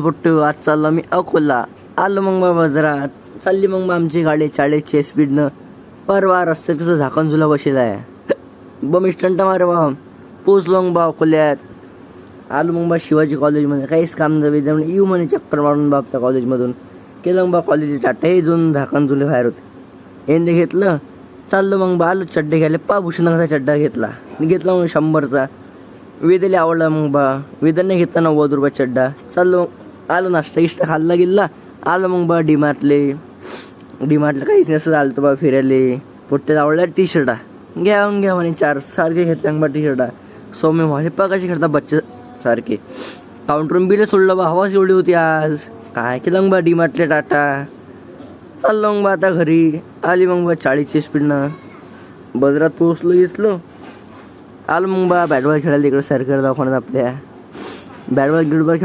पुट्टू आज चाललो मी अकोला. आलो मग बा बाजारात. चालली मग आमची गाडी 40च्या स्पीडनं. परवा रस्त्यात कसं झाकण झुला बसेला आहे. बम स्टंट मारे बा. पोचलो मग बा अकोल्यात. आलो मग बा शिवाजी कॉलेजमध्ये. काहीच काम नव्हे येऊ म्हणे चक्कर मारून बाप त्या कॉलेजमधून. केलं मग बा कॉलेजचे टाटा हे दोन झाकण झुले बाहेर होते. यांनी घेतलं. चाललो मग बा आलो चड्डे घ्यायला. भूषणाचा चड्डा घेतला मग 100चा. वेदाला आवडला मग बा. वेदाने घेतला 90 रुपये चड्डा. चाललो आलो नाश्ता इष्ट खाल्ला गेला. आलो मग बा डीमार्टले काहीच नसतं आलं बा फिरायला. पोट्ट्यात आवडला टी शर्टा. घ्या म्हणे 4 सारखे घेतल्या बा टी शर्टा. सौम्य माझे पगाशी खेळता बच्चे सारखे. काउंटरून बिल सोडलं बा. हवाच एवढी होती आज. काय केलं मग बा डीमार्टले टाटा. चाललो मग बा आता घरी. आली मग बा 40च्या स्पीडनं. बाजारात पोहोचलो. आलो मग बा बॅट बॉल खेळायला इकडं सरकार दवाखान्यात आपल्या. बॅट बॉल खेळलो.